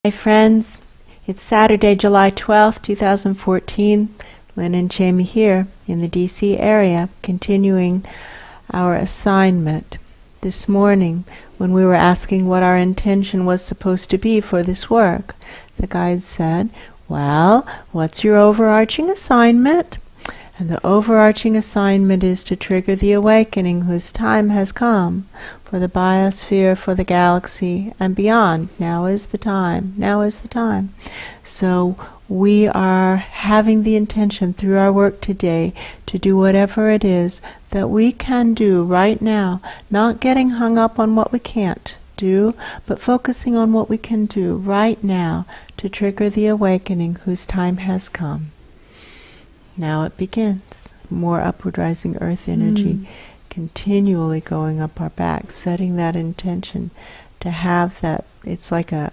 Hi friends, it's Saturday, July 12th, 2014. Lynn and Jamie here in the D.C. area, continuing our assignment. This morning, when we were asking what our intention was supposed to be for this work, the guide said, well, what's your overarching assignment? And the overarching assignment is to trigger the awakening whose time has come for the biosphere, for the galaxy, and beyond. Now is the time. Now is the time. So we are having the intention through our work today to do whatever it is that we can do right now, not getting hung up on what we can't do, but focusing on what we can do right now to trigger the awakening whose time has come. Now it begins. More upward rising earth energy continually going up our back, setting that intention to have that. It's like a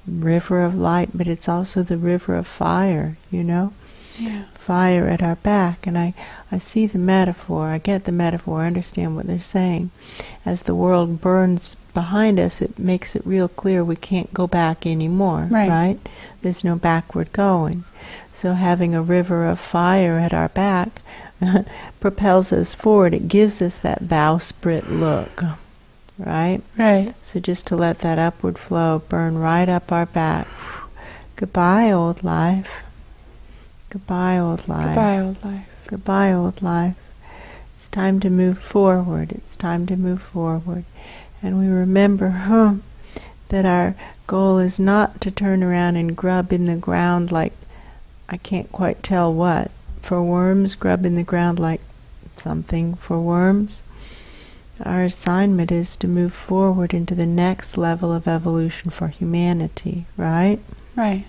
river of light, but it's also the river of fire, you know? Yeah. Fire at our back. And I see the metaphor, I get the metaphor, I understand what they're saying. As the world burns behind us, it makes it real clear we can't go back anymore, right? There's no backward going. So having a river of fire at our back propels us forward. It gives us that bowsprit look, right? Right. So just to let that upward flow burn right up our back. Goodbye, old life. Goodbye, old life. Goodbye, old life. Goodbye, old life. It's time to move forward. It's time to move forward. And we remember that our goal is not to turn around and grub in the ground like I can't quite tell what. For worms, grub in the ground like something for worms. Our assignment is to move forward into the next level of evolution for humanity, right? Right.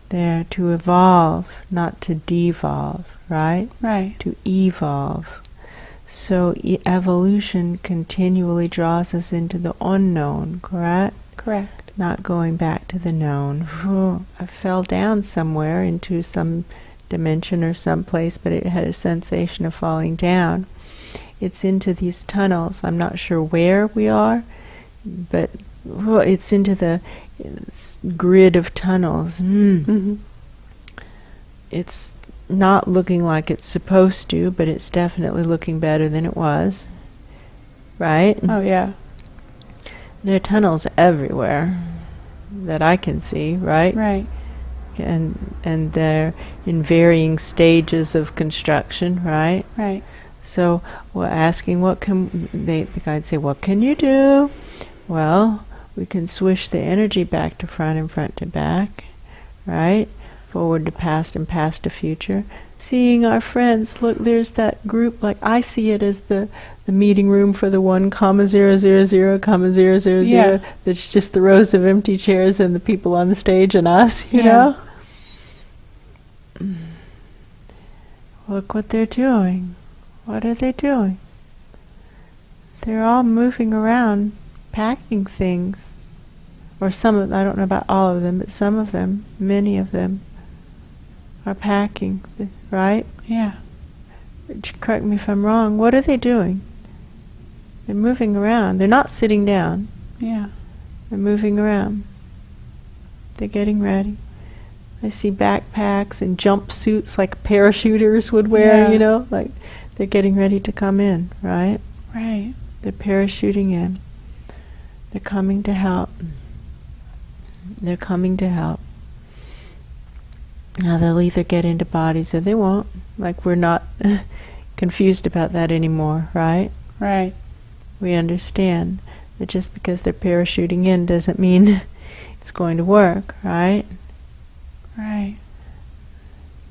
There to evolve, not to devolve, right? Right. To evolve. So evolution continually draws us into the unknown, correct? Correct. Not going back to the known. I fell down somewhere into some dimension or someplace, but it had a sensation of falling down. It's into these tunnels. I'm not sure where we are, but it's into the grid of tunnels. It's not looking like it's supposed to, but it's definitely looking better than it was. Right? Oh, yeah. There are tunnels everywhere that I can see, right? Right. And they're in varying stages of construction, right? Right. So we're asking, the guides say, what can you do? Well, we can swish the energy back to front and front to back, right? Forward to past and past to future. Seeing our friends, look, there's that group, like I see it as the meeting room for the 1,000,000,000. Yeah. That's just the rows of empty chairs and the people on the stage and us, you know? Look what they're doing. What are they doing? They're all moving around, packing things. Or some of them, I don't know about all of them, but some of them, many of them, are packing, right? Yeah. Correct me if I'm wrong. What are they doing? They're moving around. They're not sitting down. Yeah. They're moving around. They're getting ready. I see backpacks and jumpsuits like parachuters would wear, you know, like they're getting ready to come in, right? Right. They're parachuting in. They're coming to help. They're coming to help. Now they'll either get into bodies or they won't. Like we're not confused about that anymore, right? Right. We understand that just because they're parachuting in doesn't mean it's going to work, right? Right.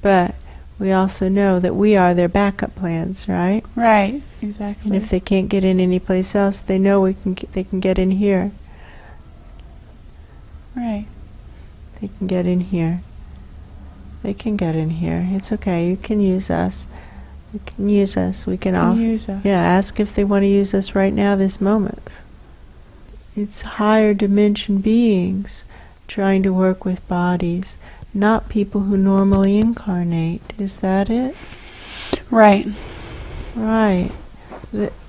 But we also know that we are their backup plans, right? Right. Exactly. And if they can't get in any place else, they know they can get in here. Right. They can get in here. They can get in here. It's okay. You can use us. You can use us. We can all use us. Yeah, ask if they want to use us right now, this moment. It's higher dimension beings trying to work with bodies, not people who normally incarnate. Is that it? Right. Right.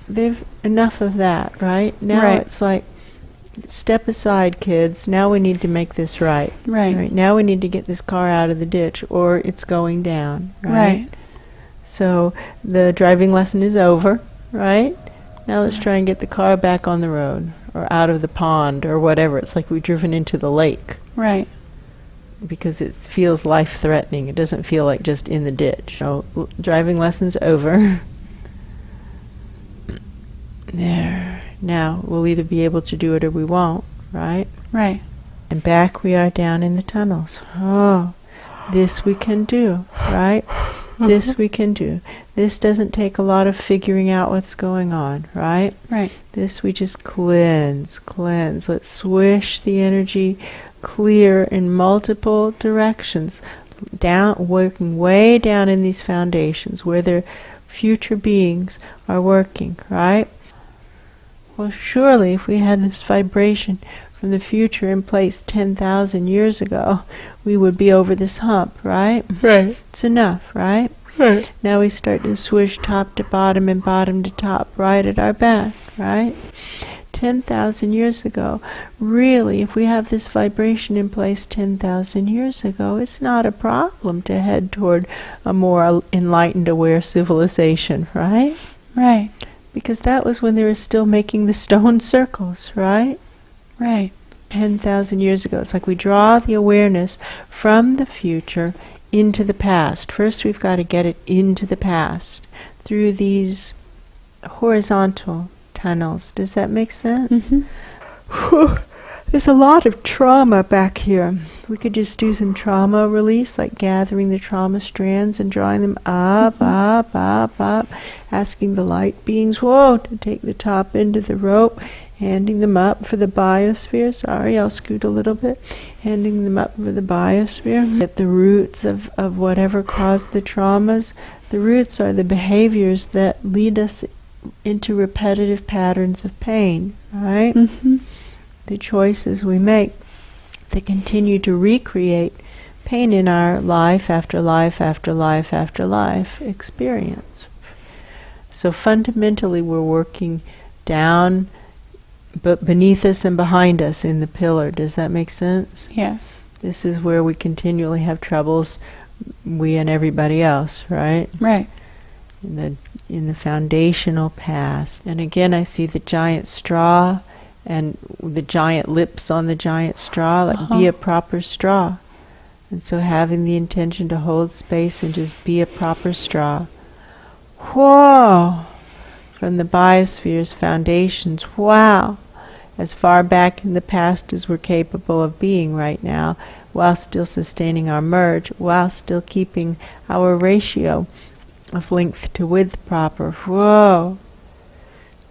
They've enough of that, right? Now Right. it's like step aside, kids. Now we need to make this right. Right. Now we need to get this car out of the ditch, or it's going down. Right. So the driving lesson is over, right? Now let's try and get the car back on the road, or out of the pond, or whatever. It's like we've driven into the lake. Right. Because it feels life-threatening. It doesn't feel like just in the ditch. So driving lesson's over. There. Now we'll either be able to do it or we won't, right? Right. And back we are down in the tunnels. Oh, this we can do, right? This we can do. This doesn't take a lot of figuring out what's going on, right? Right. This we just cleanse. Let's swish the energy clear in multiple directions, down, working way down in these foundations where their future beings are working, right? Well, surely if we had this vibration from the future in place 10,000 years ago, we would be over this hump, right? Right. It's enough, right? Right. Now we start to swish top to bottom and bottom to top right at our back, right? 10,000 years ago, really, if we have this vibration in place 10,000 years ago, it's not a problem to head toward a more enlightened, aware civilization, right? Right. Because that was when they were still making the stone circles, right? Right. 10,000 years ago. It's like we draw the awareness from the future into the past. First we've got to get it into the past through these horizontal tunnels. Does that make sense? Mm-hmm. There's a lot of trauma back here. We could just do some trauma release, like gathering the trauma strands and drawing them up, up, asking the light beings, whoa, to take the top end of the rope, handing them up for the biosphere. Sorry, I'll scoot a little bit. Handing them up for the biosphere. Get the roots of whatever caused the traumas. The roots are the behaviors that lead us into repetitive patterns of pain, right? Mm-hmm. The choices we make that continue to recreate pain in our life after life after life after life experience. So fundamentally we're working down, but beneath us and behind us in the pillar. Does that make sense? Yeah. This is where we continually have troubles, we and everybody else, right? Right. In the foundational past. And again I see the giant straw and the giant lips on the giant straw, like be a proper straw. And so having the intention to hold space and just be a proper straw. Whoa! From the biosphere's foundations, wow! As far back in the past as we're capable of being right now, while still sustaining our merge, while still keeping our ratio of length to width proper. Whoa!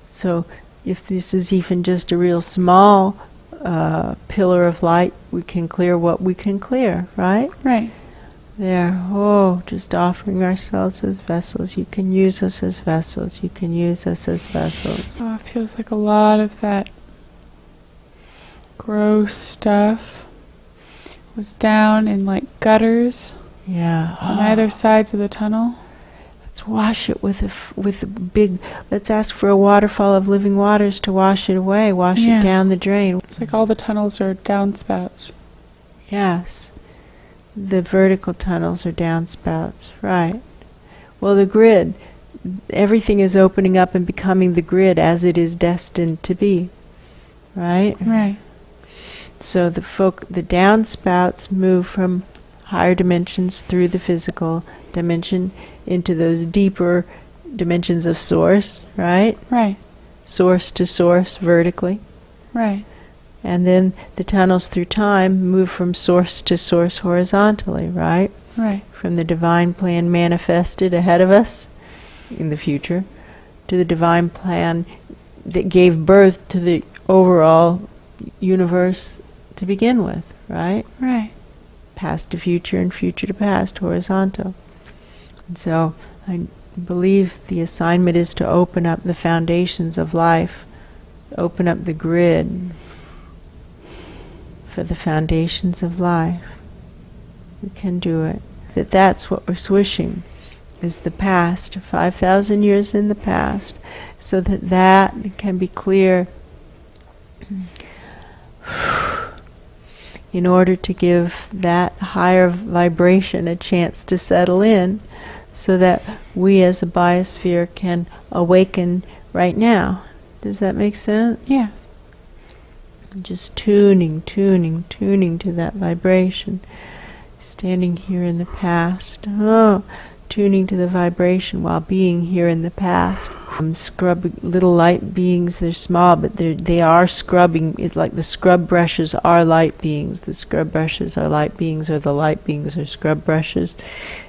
So if this is even just a real small pillar of light, we can clear what we can clear, right? Right. There. Oh, just offering ourselves as vessels. You can use us as vessels. You can use us as vessels. Oh, it feels like a lot of that gross stuff was down in like gutters Yeah. on either sides of the tunnel. Let's wash it with a big. Let's ask for a waterfall of living waters to wash it away. Wash Yeah. it down the drain. It's like all the tunnels are downspouts. Yes. The vertical tunnels are downspouts, right. Well, the grid, everything is opening up and becoming the grid as it is destined to be, right? Right. So the downspouts move from higher dimensions through the physical dimension into those deeper dimensions of source, right? Right. Source to source vertically. Right. And then the tunnels through time move from source to source horizontally, right? Right. From the divine plan manifested ahead of us in the future to the divine plan that gave birth to the overall universe to begin with, right? Right. Past to future and future to past, horizontal. And so I believe the assignment is to open up the foundations of life, open up the grid for the foundations of life. We can do it. That's what we're swishing, is the past, 5,000 years in the past, so that can be clear in order to give that higher vibration a chance to settle in, so that we as a biosphere can awaken right now. Does that make sense? Yes. Just tuning to that vibration. Standing here in the past. Tuning to the vibration while being here in the past. Scrubbing little light beings. They're small, but they are scrubbing. It's like the scrub brushes are light beings. The scrub brushes are light beings, or the light beings are scrub brushes.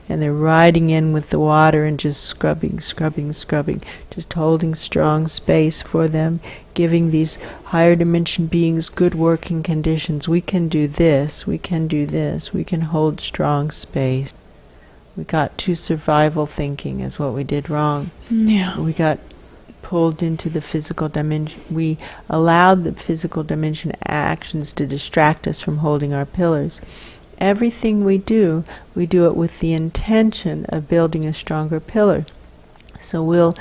And they're riding in with the water and just scrubbing, just holding strong space for them, giving these higher dimension beings good working conditions. We can do this, we can hold strong space. We got too survival thinking is what we did wrong. Yeah. We got pulled into the physical dimension. We allowed the physical dimension actions to distract us from holding our pillars. Everything we do it with the intention of building a stronger pillar. So we'll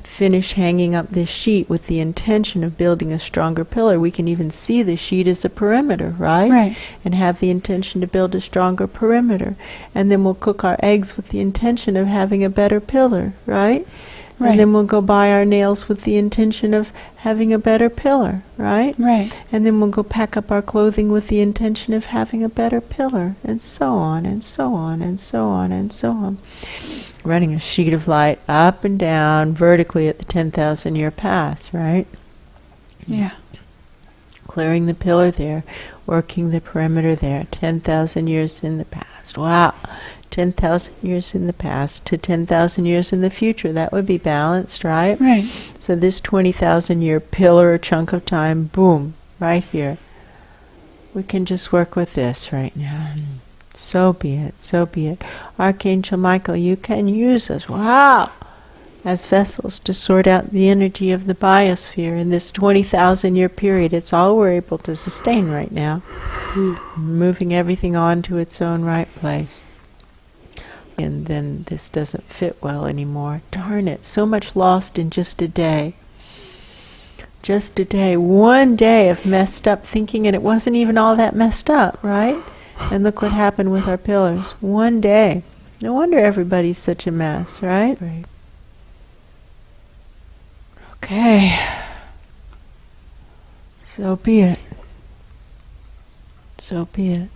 finish hanging up this sheet with the intention of building a stronger pillar. We can even see the sheet as a perimeter, right? Right. And have the intention to build a stronger perimeter. And then we'll cook our eggs with the intention of having a better pillar, right? Right. And then we'll go buy our nails with the intention of having a better pillar, right? Right. And then we'll go pack up our clothing with the intention of having a better pillar, and so on, and so on, and so on, and so on. Running a sheet of light up and down vertically at the 10,000 year path, right? Yeah. Clearing the pillar there, working the perimeter there, 10,000 years in the past. Wow. 10,000 years in the past to 10,000 years in the future. That would be balanced, right? Right. So this 20,000 year pillar or chunk of time, boom, right here. We can just work with this right now. So be it, so be it. Archangel Michael, you can use us, wow, as vessels to sort out the energy of the biosphere in this 20,000 year period. It's all we're able to sustain right now. Moving everything on to its own right place. And then this doesn't fit well anymore. Darn it, so much lost in just a day. Just a day, one day of messed up thinking, and it wasn't even all that messed up, right? And look what happened with our pillars. One day. No wonder everybody's such a mess, right? Right. Okay. So be it. So be it.